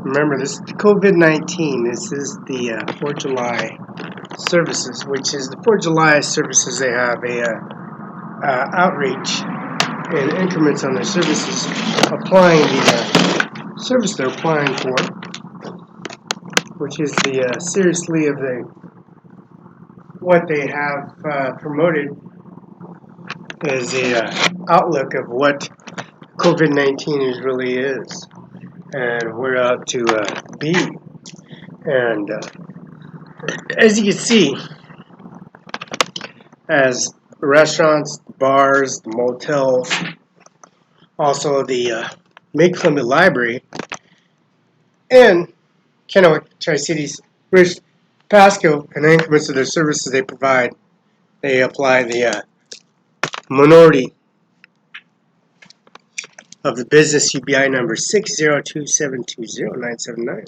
Remember, this is the COVID-19. This is the 4th of July services, which is the 4th of July services. They have a outreach and increments on their services, applying the service they're applying for, which is the seriously of the what they have promoted as a outlook of what COVID-19 really is and where out to be. And as you can see, as restaurants, bars, the motels, also the Mid-Columbia Library, and Kennewick, Tri-Cities, Rich, Pasco, and the increments of their services they provide, they apply the minority of the business UBI number 602720979,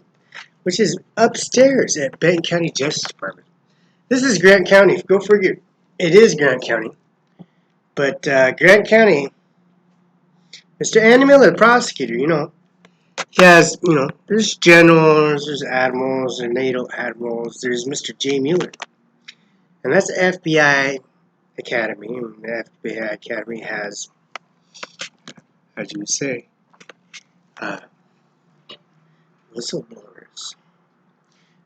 which is upstairs at Benton County Justice Department. This is Grant County. Go figure. It is Grant County. But Grant County, Mr. Andy Miller, the prosecutor, he has, there's generals, there's admirals, there's NATO admirals, there's Mr. J. Mueller. And that's the FBI Academy. And the FBI Academy has, as you would say, whistleblowers.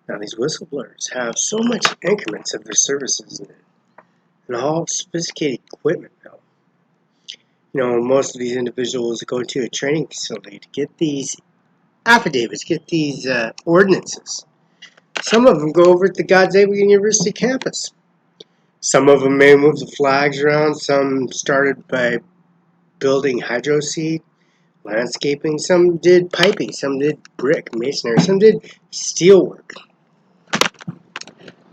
Now, these whistleblowers have so much increments of their services and all sophisticated equipment now. Most of these individuals go to a training facility to get these affidavits, get these ordinances. Some of them go over at the Gonzaga University campus. Some of them may move the flags around. Some started by building hydro seed, landscaping. Some did piping. Some did brick, masonry. Some did steel work.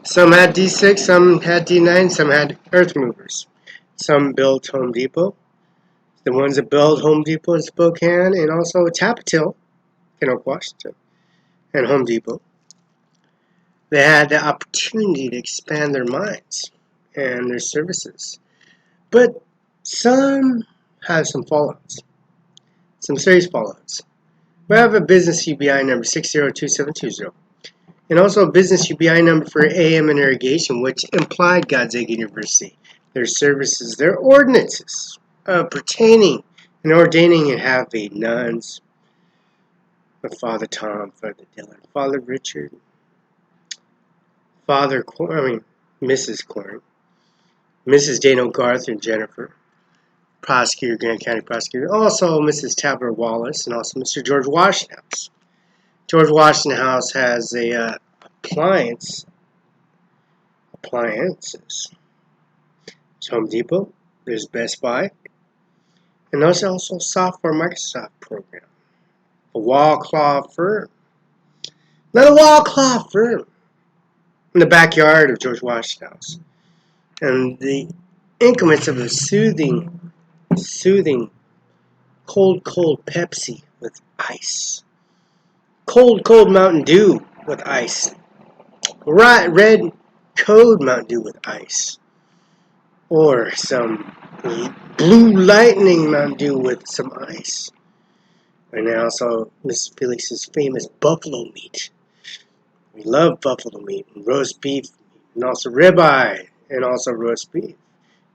Some had D6, some had D9, some had earth movers. Some built Home Depot. The ones that built Home Depot in Spokane and also Tappatil, Kennewick, Washington, and Home Depot. They had the opportunity to expand their minds and their services. But some have some fallouts, some serious fallouts. We have a business UBI number 6027220, and also a business UBI number for AM and irrigation, which implied Gonzaga University, their services, their ordinances pertaining and ordaining and have a nuns, Father Tom, Father Dylan, Father Richard, Mrs. Corn, Mrs. Dano Garth and Jennifer, prosecutor, Grant County prosecutor, also Mrs. Tabler Wallace, and also Mr. George Washington House. George Washington House has a appliances. There's Home Depot, there's Best Buy, and there's also software Microsoft program. A wall cloth firm. Not a wall cloth firm. In the backyard of George Washington House. And the increments of a soothing, cold Pepsi with ice. Cold Mountain Dew with ice. Red Code Mountain Dew with ice. Or some Blue Lightning Mountain Dew with some ice. And also Mrs. Felix's famous buffalo meat. We love buffalo meat and roast beef, and also ribeye, and also roast beef.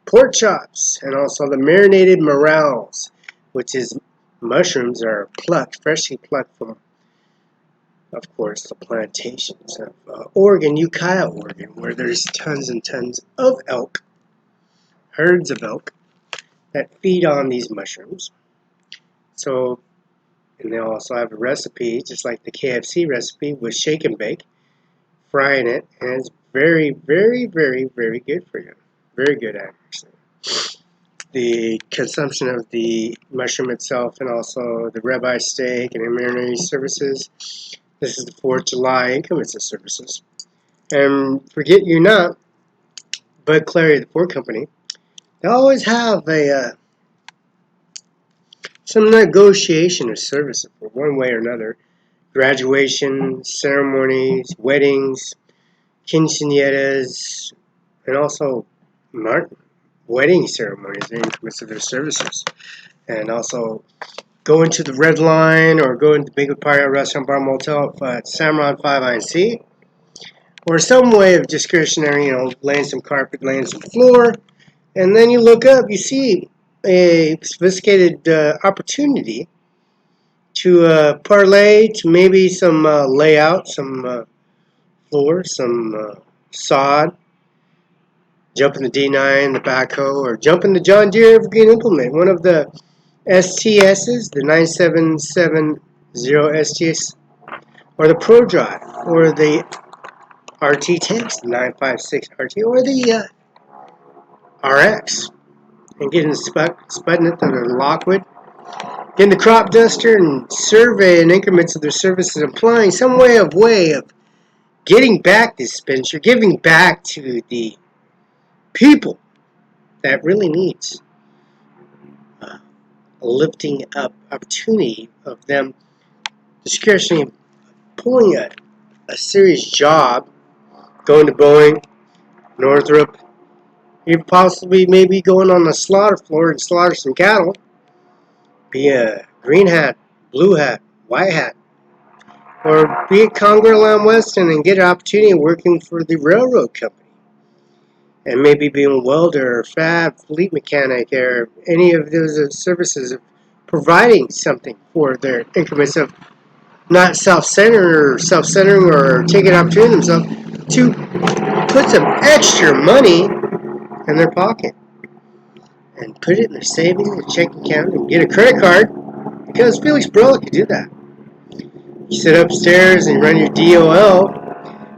Pork chops, and also the marinated morels, which is mushrooms that are plucked, freshly plucked from, of course, the plantations of Oregon, Ukiah, Oregon, where there's tons and tons of elk, herds of elk, that feed on these mushrooms. So, and they also have a recipe, just like the KFC recipe, with shake and bake, frying it, and it's very, very, very, very good for you. Very good, actually. The consumption of the mushroom itself, and also the ribeye steak and marinated services. This is the 4th of July increments of services. And forget you not, Bud Clary, the Ford Company, they always have some negotiation of services for one way or another. Graduation, ceremonies, weddings, quinceañeras, and also wedding ceremonies and increments of their services. And also going to the Red Line or going to the Banquet Party Restaurant Bar Motel at Cimaron 5 INC, or some way of discretionary, laying some carpet, laying some floor, and then you look up, you see a sophisticated opportunity to parlay to maybe some layout, some floor, some sod, jump in the D9, the backhoe, or jump in the John Deere Evergreen Implement, one of the STSs, the 9770 STS, or the Pro Drive, or the RT tanks, the 956 RT, or the RX, and getting spudding it under Lockwood, getting the crop duster and surveying increments of their services, applying some way of getting back this expenditure, giving back to the people that really needs a lifting up opportunity of them discretionary pulling a serious job, going to Boeing, Northrop, even possibly maybe going on the slaughter floor and slaughter some cattle, be a green hat, blue hat, white hat, or be at Congo Lamb Weston and get an opportunity working for the railroad company, and maybe being a welder or fab, fleet mechanic, or any of those services of providing something for their increments of not self-centering or taking opportunity themselves to put some extra money in their pocket and put it in their savings and checking account and get a credit card, because Felix Barela could do that. You sit upstairs and you run your DOL.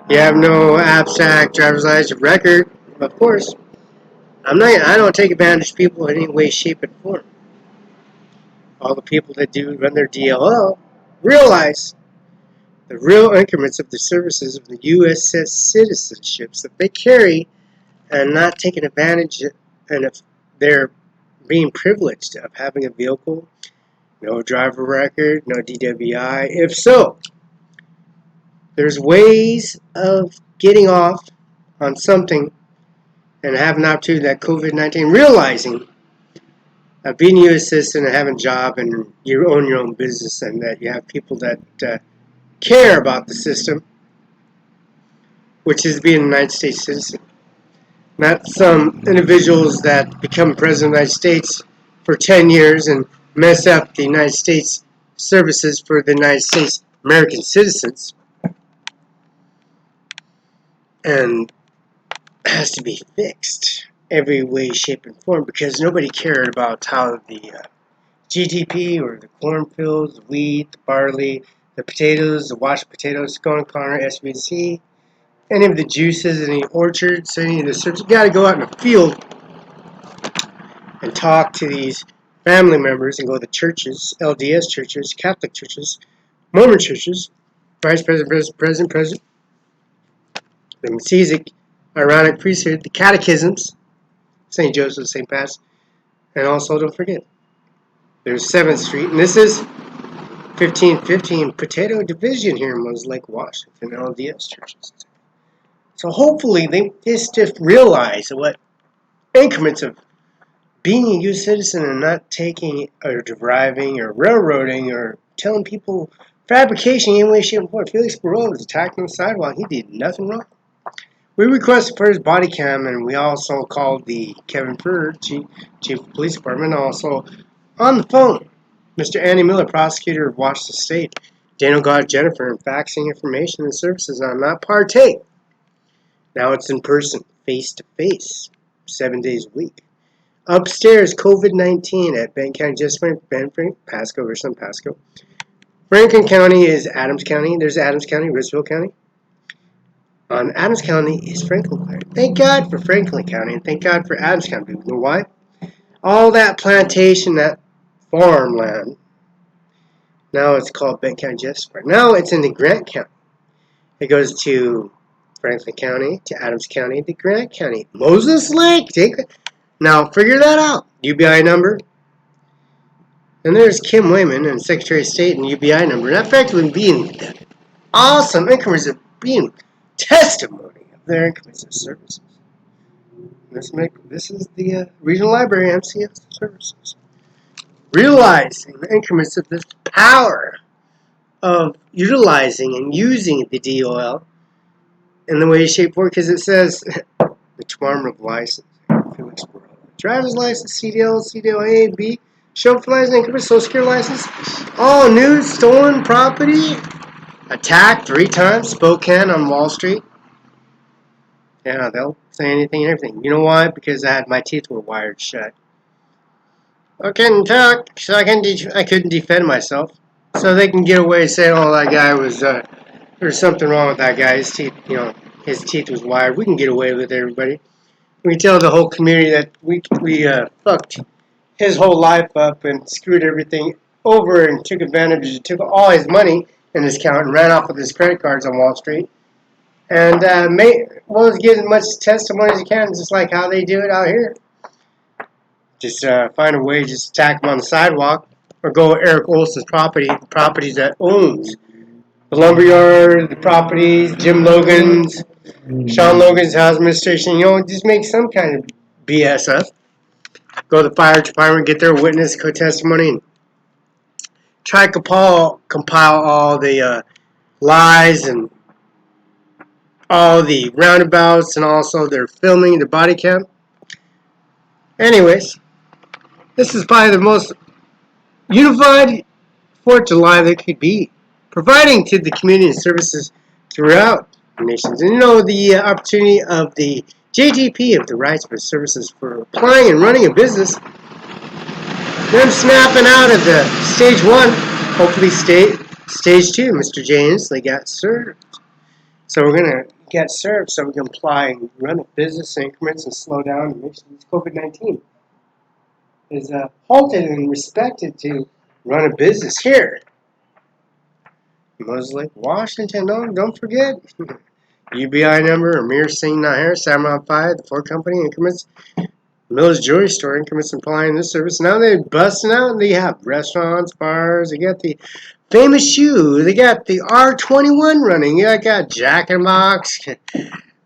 You have no abstract driver's license record. Of course, I don't take advantage of people in any way, shape, and form. All the people that do run their DLL realize the real increments of the services of the U.S. citizenships that they carry, and not taking advantage of, and if they're being privileged of having a vehicle, no driver record, no DWI. If so, there's ways of getting off on something and having an opportunity that COVID-19, realizing being a U.S. citizen and having a job and you own your own business and that you have people that care about the system, which is being a United States citizen. Not some individuals that become president of the United States for 10 years and mess up the United States services for the United States American citizens, and has to be fixed every way, shape, and form, because nobody cared about how the GDP or the cornfields, the wheat, the barley, the potatoes, the washed potatoes, corn, SBC, any of the juices, any orchards, any of the services. You got to go out in the field and talk to these family members and go to the churches, LDS churches, Catholic churches, Mormon churches, Vice President, the Messianic, Aaronic priesthood, the catechisms, St. Joseph, St. Pat's, and also don't forget, there's 7th Street, and this is 1515 Potato Division here in Moses Lake, Washington, LDS churches. So hopefully they just realize what increments of being a U.S. citizen and not taking or driving or railroading or telling people fabrication in any way, shape, or form. Felix Barela was attacked on the sidewalk. He did nothing wrong. We requested for his body cam, and we also called the Kevin Purr, chief of police department, also on the phone. Mr. Andy Miller, prosecutor of Washington State, Daniel God Jennifer, and faxing information and services on not partake. Now it's in person, face to face, 7 days a week. Upstairs, COVID-19 at Benton County, just Pasco, Richland, Pasco. Franklin County is Adams County. There's Adams County, Richville County. On Adams County is Franklin County. Thank God for Franklin County, and thank God for Adams County. You know why? All that plantation, that farmland, now it's called Benton County Jesper. Now it's in the Grant County. It goes to Franklin County, to Adams County, to Grant County. Moses Lake, now figure that out. UBI number. And there's Kim Wayman and Secretary of State and UBI number. That effectively being awesome increments of being testimony of their increments of services. This is the Regional Library MCS services. realizing the increments of this power of utilizing and using the DOL in the way, shape, form, because it says the Cimaron of license, Felix Barela. Driver's license, CDL, CDL A, B, show for license, increment, social security license, all new stolen property, attacked 3 times, Spokane on Wall Street. Yeah, they'll say anything and everything. You know why? Because my teeth were wired shut. I couldn't talk, so I couldn't defend myself. So they can get away saying, "Oh, that guy was there's something wrong with that guy. His teeth, his teeth was wired." We can get away with it, everybody. We can tell the whole community that we fucked his whole life up and screwed everything over and took advantage, took all his money in his account and ran off with his credit cards on Wall Street. And get as much testimony as you can, just like how they do it out here. Just find a way, just attack them on the sidewalk, or go Eric Olson's properties that owns. The lumberyard, the properties, Jim Logan's, Sean Logan's house administration, just make some kind of BS up. Go to the fire department, get their witness testimony, and try to compile all the lies and all the roundabouts, and also their filming, the body cam. Anyways, this is probably the most unified 4th of July that could be, providing to the community services throughout the nations. And the opportunity of the JGP, of the rights for services for applying and running a business, them snapping out of the stage 1, hopefully stage 2. Mr. James, they got served. So we're going to get served so we can apply and run a business in increments and slow down and make sure this COVID-19 is halted and respected to run a business here. Lake, Washington, don't forget. UBI number, Ajmer Singh Nijjar, Cimaron 5, the 4 company increments, Mills Jewelry Store increments applying this service. Now they're busting out and they have restaurants, bars, they got the famous shoe, they got the R21 running, you got Jack in the Box,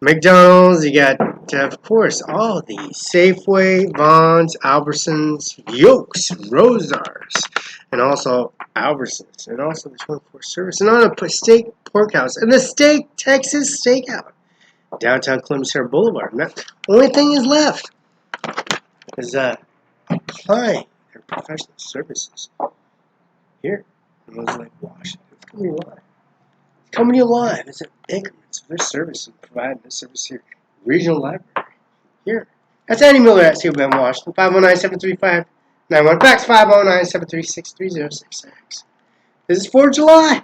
McDonald's, you got, of course, all the Safeway, Vons, Albertsons, Yokes, Rosars, and also Albertsons, and also the 24 service, and on a steak porkhouse, and the Steak Texas Steakhouse, downtown Columbus Boulevard. And the only thing is left is applying their professional services here in Lake, Washington. It's coming to you live. It's coming to you live. It's an increments of their service and providing this service here. Regional Library here. That's Andy Miller at COB Washington. 509-735-91. Fax 509-736-3066. This is 4th of July.